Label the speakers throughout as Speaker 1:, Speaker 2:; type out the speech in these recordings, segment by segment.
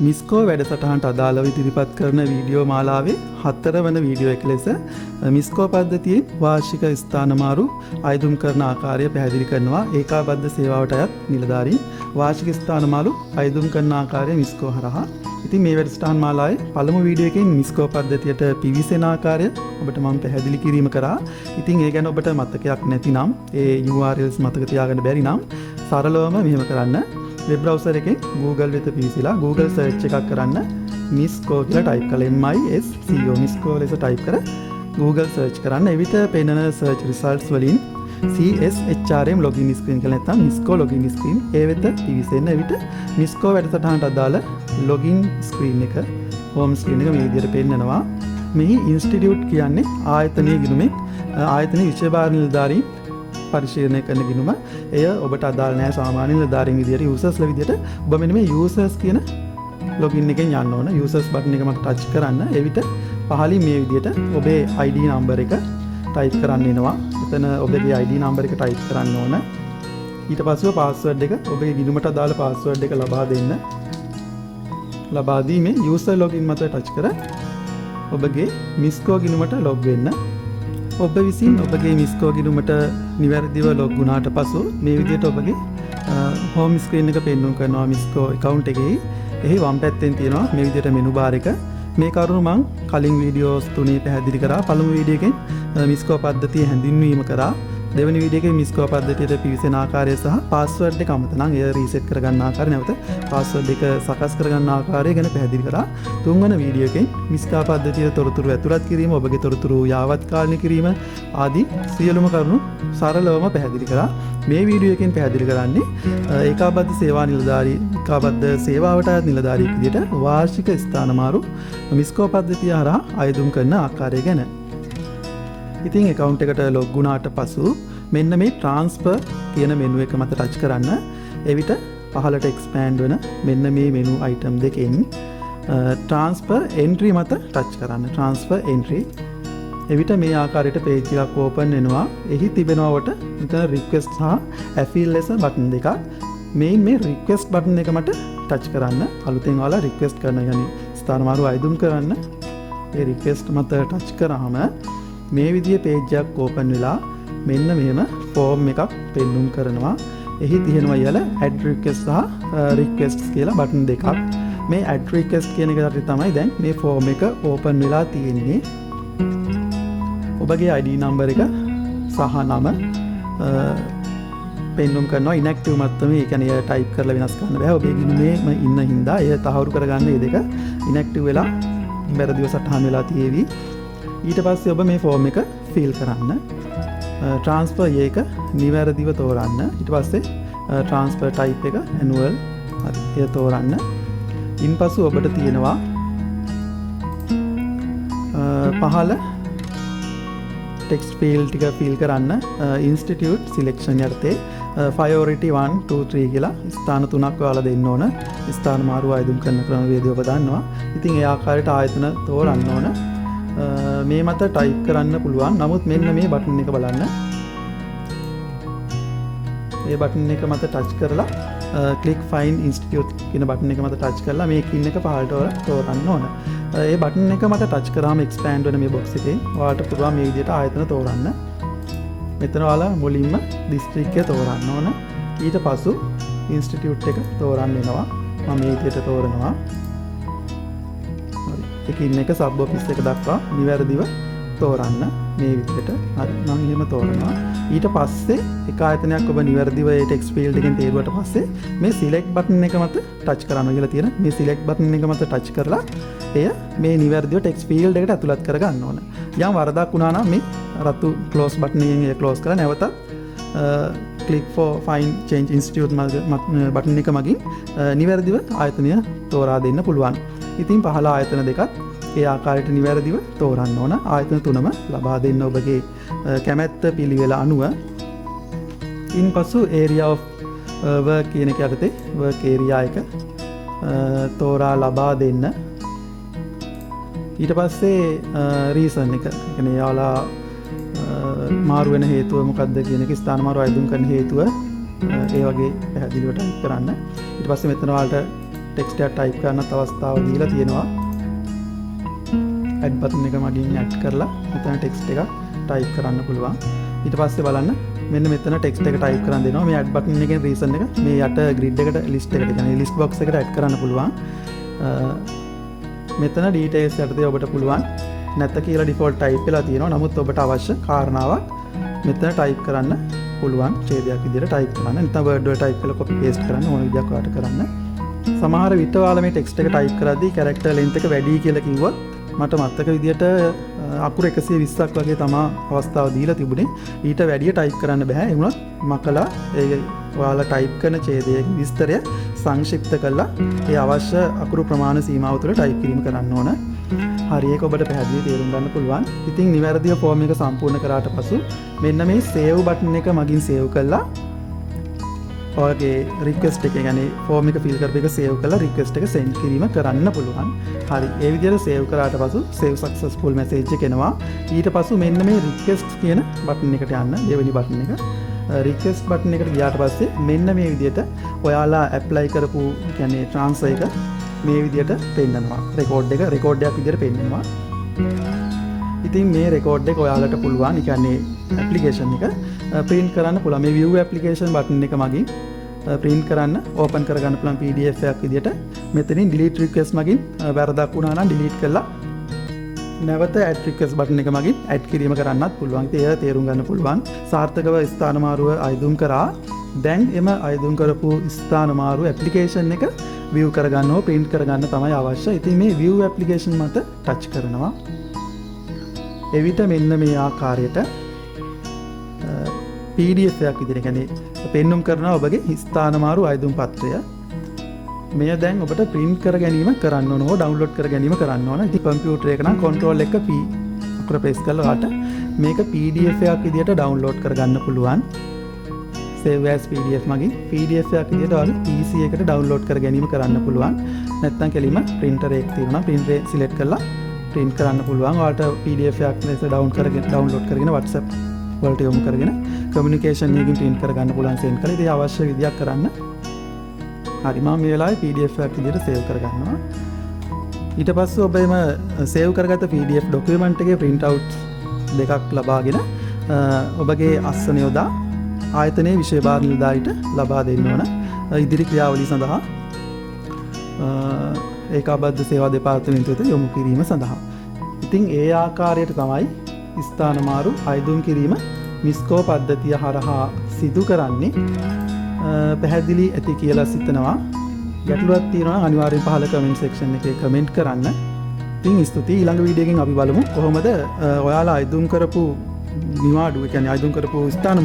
Speaker 1: මිස්කෝ වැඩසටහනට අදාළව ඉදිරිපත් කරන වීඩියෝ මාලාවේ 4 වන වීඩියෝ එක ලෙස මිස්කෝ පද්ධතියෙන් වාර්ෂික ස්ථානමාරු අයදුම් කරන ආකාරය පැහැදිලි කරනවා. ඒකාබද්ධ සේවාවට අයත් නිලධාරීන් වාර්ෂික ස්ථානමාරු අයදුම් කරන ආකාරය මිස්කෝ හරහා. ඉතින් මේ වැඩසටහන් මාලාවේ පළමු වීඩියෝ එකෙන් මිස්කෝ පද්ධතියට පිවිසෙන ආකාරය ඔබට මම පැහැදිලි කිරීම කරා. ඉතින් ඒ ගැන ඔබට මතකයක් නැතිනම් ඒ URLs මතක තියාගන්න බැරි නම් සරලවම මෙහෙම කරන්න. වෙබ් බ්‍රවුසර් එකෙන් Google වෙත පිවිසලා Google search එකක් කරන්න මිස්කෝ කියලා ටයිප් කරලා MISCO මිස්කෝ ලෙස ටයිප් කර Google search කරන්න. එවිට පෙනෙන search results වලින් CSHRM login screen කියලා නැත්නම් මිස්කෝ login screen ඒ වෙත පිවිසෙන්න. එවිට මිස්කෝ වැඩසටහනට අදාළ login screen එක home screen එක මේ විදිහට පෙන්නනවා. මෙහි institute කියන්නේ ආයතනයේ ගිණුමේ ආයතනයේ විෂය භාර නිලධාරීන් පරිශීලනය කරන ගිණුම. එය ඔබට අදාළ නැහැ සාමාන්‍ය නිලධාරීන් විදියට users විදියට. ඔබ මෙන්න මේ users කියන login එකෙන් යන්න ඕන. users button එක මත touch කරන්න. එවිට පහළින් මේ විදියට ඔබේ ID number එක type කරන්න එනවා. එතන ඔබගේ ID number එක type කරන්න ඕන. ඊට පස්ව password එක ඔබේ ගිණුමට අදාළ password එක ලබා දෙන්න. ලබා දීමේ user login මත touch කර ඔබගේ මිස්කෝ ගිණුමට log වෙන්න. ඔබ විසින් ඔබගේ මිස්කෝ ගිණුමට නිවැරදිව ලොග් වුණාට පසු මේ විදිහට ඔබගේ හෝම් ස්ක්‍රීන් එක පෙන්වන්න කරනවා මිස්කෝ account එකේ. එහි වම් පැත්තෙන් තියෙනවා මේ විදිහට මෙනු බාර් එක. මේ කරුණු මම කලින් වීඩියෝස් තුනේ පැහැදිලි කරා. පළමු වීඩියෝ එකෙන් මිස්කෝ පද්ධතිය හැඳින්වීම කරා. දෙවෙනි වීඩියෝ එකේ මිස්කෝ පද්ධතියට පිවිසෙන ආකාරය සහ පාස්වර්ඩ් එක අමතනම් එය රීසෙට් කරගන්න ආකාරය නැවත පාස්වර්ඩ් එක සකස් කරගන්න ආකාරය ගැන පැහැදිලි කරා. තුන්වන වීඩියෝ එකෙන් මිස්කා පද්ධතියේ තොරතුරු ඇතුළත් කිරීම, ඔබගේ තොරතුරු යාවත් කාලනය කිරීම ආදී සියලුම කරුණු සරලවම පැහැදිලි කරා. මේ වීඩියෝ එකෙන් පැහැදිලි කරන්නේ ඒකාබද්ධ සේවා නිලධාරී ඒකාබද්ධ සේවාවට අයත් නිලධාරියෙක් විදිහට වාර්ෂික ස්ථානමාරු මිස්කෝ පද්ධතිය හරහා අයදුම් කරන ආකාරය ගැන. ඉතින් account එකට log වුණාට පසු මෙන්න මේ transfer කියන menu එක මත touch කරන්න. එවිට පහළට expand වෙන මෙන්න මේ menu item දෙකෙන් transfer entry මත touch කරන්න. transfer entry. එවිට මේ ආකාරයට page එකක් open වෙනවා. එහි තිබෙනවට මෙතන request සහ appeal ලෙස button දෙකක්. මේ request button එක මත touch කරන්න. අලුතෙන් ඔයාලා request කරන يعني ස්ථානමාරු අයදුම් කරන්න. ඒ request මත touch කරාම මේ විදිහේ page එකක් open වෙලා මෙන්න මෙහෙම form එකක් පෙන්눔 කරනවා. එහි තියෙනවා යල add request සහ requests කියලා button දෙකක්. මේ add request කියන එකට තමයි දැන් මේ form එක open වෙලා තියෙන්නේ. ඔබගේ ID number එක සහ නම පෙන්눔 කරනවා. inactive මත්තමේ ඒ කියන්නේ type කරලා වෙනස් කරන්න බෑ. ඔබේ ගිණුමේම ඉන්න හින්දා එය තහවුරු කරගන්න මේ දෙක inactive වෙලා වැරදිව සටහන් වෙලා තියෙවි. ඊට පස්සේ ඔබ මේ ෆෝම් එක ෆිල් කරන්න. ට්‍රාන්ස්ෆර් එක නිවැරදිව තෝරන්න. ඊට පස්සේ ට්‍රාන්ස්ෆර් ටයිප් එක ඇනුවල් හරි එය තෝරන්න. ඉන්පසු ඔබට තියෙනවා පහළ ටෙක්ස්ට් ෆීල්ඩ් ටික ෆිල් කරන්න. ඉන්ස්ටිටියුට් සිලෙක්ෂන් යටතේ priority 1 2 3 කියලා ස්ථාන තුනක් ඔයාලා දෙන්න ඕන. ස්ථාන මාරු අයදුම් කරන ක්‍රමවේදය ඔබ දන්නවා. ඉතින් ඒ ආකාරයට ආයතන තෝරන්න ඕන. මේ මත ටයිප් කරන්න පුළුවන්. නමුත් මෙන්න මේ බටන් එක බලන්න. මේ බටන් එක මත ටච් කරලා click find institute කියන බටන් එක මත ටච් කරලා මේ කින් එක පහළට තෝරන්න ඕන. ඒ බටන් එක මත ටච් කරාම expand වෙන මේ box එකේ ඔයාලට පුළුවන් මේ විදිහට ආයතන තෝරන්න. මෙතන ඔයාලා මුලින්ම district එක තෝරන්න ඕන. ඊට පසු institute එක තෝරන්න වෙනවා. මම මේ විදිහට තෝරනවා. එකින් එක සබ් ඔෆිස් එක දක්වා නිවැරදිව තෝරන්න මේ විදිහට. හරි මම එහෙම තෝරනවා. ඊට පස්සේ එක ආයතනයක් ඔබ නිවැරදිව ඒ ටෙක්ස්ට් ෆීල්ඩ් එකෙන් තේරුවට පස්සේ මේ සිලෙක්ට් බටන් එක මත ටච් කරන්න කියලා තියෙන මේ සිලෙක්ට් බටන් එක මත ටච් කරලා එය මේ නිවැරදිව ටෙක්ස්ට් ෆීල්ඩ් එකට ඇතුළත් කරගන්න ඕන. යම් වරදක් වුණා නම් මේ රතු ක්ලෝස් බටන් එකෙන් ඒ ක්ලෝස් කරලා නැවතත් click for find change institute button එක මගින් නිවැරදිව ආයතනය තෝරා දෙන්න පුළුවන්. ඉතින් පහළ ආයතන දෙකත් ඒ ආකාරයට නිවැරදිව තෝරන්න ඕන. ආයතන තුනම ලබා දෙන්න ඔබගේ කැමැත්ත පිළිවෙල අනුව. ඉන්පසු area of work කියන එක යටතේ work area එක තෝරා ලබා දෙන්න. ඊට පස්සේ reason එක කියන්නේ යාලා මාරු වෙන හේතුව මොකක්ද කියන එක ස්ථාන මාරු අයදුම් කරන හේතුව ඒ වගේ පැහැදිලිව ටයිප් කරන්න. ඊට පස්සේ මෙතන ඔයාලට ටෙක්ස්ට් එකක් ටයිප් කරන්නත් අවස්ථාව දීලා තියෙනවා. ඇඩ් බටන් එක මගින් ඇඩ් කරලා මෙතන ටෙක්ස්ට් එක ටයිප් කරන්න පුළුවන්. ඊට පස්සේ බලන්න මෙන්න මෙතන ටෙක්ස්ට් එක ටයිප් කරන් දෙනවා. මේ ඇඩ් බටන් එකෙන් රීසන් එක මේ යට ග්‍රිඩ් එකට ලිස්ට් එකට කියන්නේ ලිස්ට් බොක්ස් එකට ඇඩ් කරන්න පුළුවන්. මෙතන ඩීටේල්ස් යටතේ ඔබට පුළුවන් නැත්ත කියලා ඩිෆෝල්ට් ටයිප් වෙලා තියෙනවා. නමුත් ඔබට අවශ්‍ය කාරණාවක් මෙතන ටයිප් කරන්න පුළුවන්. ඡේදයක් විදිහට ටයිප් කරන්න. නැත්නම් වර්ඩ් වල ටයිප් කරලා කොපි පේස්ට් කරන්න ඕන විදිහක් ඔයාලට කරන්න. සමහර විට ඔයාලා මේ ටෙක්ස්ට් එක ටයිප් කරද්දී කැරක්ටර් ලෙන්ත් එක වැඩි කියලා කිව්වොත් මට මතක විදිහට අකුරු 120ක් වගේ තමයි අවස්ථාව දීලා තිබුණේ. ඊට වැඩිය ටයිප් කරන්න බෑ. ඒ වුණත් මකලා ඒ ඔයාලා ටයිප් කරන ඡේදයේ විස්තරය සංක්ෂිප්ත කරලා ඒ අවශ්‍ය අකුරු ප්‍රමාණ සීමාව තුළ ටයිප් කිරීම කරන්න ඕන. හරි ඒක ඔබට පැහැදිලිව තේරුම් ගන්න පුළුවන්. ඉතින් නිවැරදිව ෆෝම් එක සම්පූර්ණ කරාට පසු මෙන්න මේ සේව් බටන් එක මගින් සේව් කළා. ඔයගේ රික්වෙස්ට් එක කියන්නේ ෆෝම් එක ෆිල් කරපු එක සේව් කරලා රික්වෙස්ට් එක සෙන්ඩ් කිරීම කරන්න පුළුවන්. හරි. ඒ විදිහට සේව් කරාට පසු සේව් සක්සස්ෆුල් මැසේජ් එක එනවා. ඊට පසු මෙන්න මේ රික්වෙස්ට් කියන බටන් එකට යන්න දෙවෙනි බටන් එක. රික්වෙස්ට් බටන් එකට ගියාට පස්සේ මෙන්න මේ විදිහට ඔයාලා ඇප්ලයි කරපු කියන්නේ ට්‍රාන්ස්ෆර් එක මේ විදිහට පෙන්නනවා. රෙකෝඩ් එකක් විදිහට පෙන්නනවා. ඉතින් මේ රෙකෝඩ් එක ඔයාලට පුළුවන් කියන්නේ ඇප්ලිකේෂන් එක print කරන්න පුළුවන්. මේ view application button එක මගින් print කරන්න open කරගන්න පුළුවන් PDF එකක් විදිහට. මෙතනින් delete request මගින් වැරදක් වුණා නම් delete කරලා නැවත add request button එක මගින් add කිරීම කරන්නත් පුළුවන්. ඉතින් ඒක තේරුම් ගන්න පුළුවන්. සාර්ථකව ස්ථාන මාරුව අයදුම් කරා. දැන් එම අයදුම් කරපු ස්ථාන මාරුව application එක view කරගන්නව print කරගන්න තමයි අවශ්‍ය. ඉතින් මේ view application මත touch කරනවා. එවිට මෙන්න මේ ආකාරයට PDF එකක් විදිහට කියන්නේ පෙන්눔 කරනවා ඔබගේ ස්ථාන මාරු අයදුම් පත්‍රය. මෙය දැන් ඔබට print කර ගැනීම කරන්න ඕන හෝ download කර ගැනීම කරන්න ඕන. ඉතින් කම්පියුටර් එක නම් control එක P අකුර press කරලා ඔයාලට මේක PDF එකක් විදිහට download කරගන්න පුළුවන්. save as PDF මගින් PDF එකක් විදිහට ඔයාලා PC එකට download කර ගැනීම කරන්න පුළුවන්. නැත්නම් කෙලින්ම printer එක තියෙනවා නම් printer select කරලා print කරන්න පුළුවන්. ඔයාලට PDF එකක් ලෙස download කරගෙන WhatsApp වලට යොමු කරගෙන communication එකකින් print කරගන්න පුළුවන් send කරලා. ඉතින් අවශ්‍ය විදියක් කරන්න. හරි මම මේ වෙලාවේ PDF එකක් විදිහට save කරගන්නවා. ඊට පස්සේ ඔබ එම save කරගත්ත PDF document එකේ print out දෙකක් ලබාගෙන ඔබගේ අස්සන යොදා ආයතනයේ විෂය භාර නිලධාරීට ලබා දෙන්න ඕන. ඉදිරි ක්‍රියාවලිය සඳහා ඒකාබද්ධ සේවා දෙපාර්තමේන්තුවට යොමු කිරීම සඳහා. ඉතින් ඒ ආකාරයට තමයි ස්ථාන මාරු අයදුම් කිරීම මිස්කෝ පද්ධතිය හරහා සිදු කරන්නේ. පැහැදිලි ඇති කියලා සිතනවා. ගැටලුවක් තියෙනවා නම් අනිවාර්යෙන් පහළ කමෙන්ට් සෙක්ෂන් එකේ කමෙන්ට් කරන්න. ඉතින් ස්තුතියි. ඊළඟ වීඩියෝ එකෙන් අපි බලමු කොහොමද ඔයාලා අයදුම් කරපු නිවාඩුව කියන්නේ අයදුම් කරපු ස්ථාන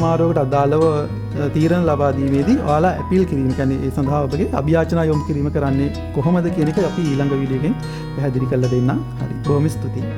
Speaker 1: මාරුවකට අදාළව තීරණ ලබා දීමේදී ඔයාලා අපීල් කිරීම කියන්නේ ඒ සඳහා ඔබගේ අභියාචනා යොමු කිරීම කරන්නේ කොහොමද කියන එක අපි ඊළඟ වීඩියෝ එකෙන් පැහැදිලි කරලා දෙන්නම්. හරි. බොහොම ස්තුතියි.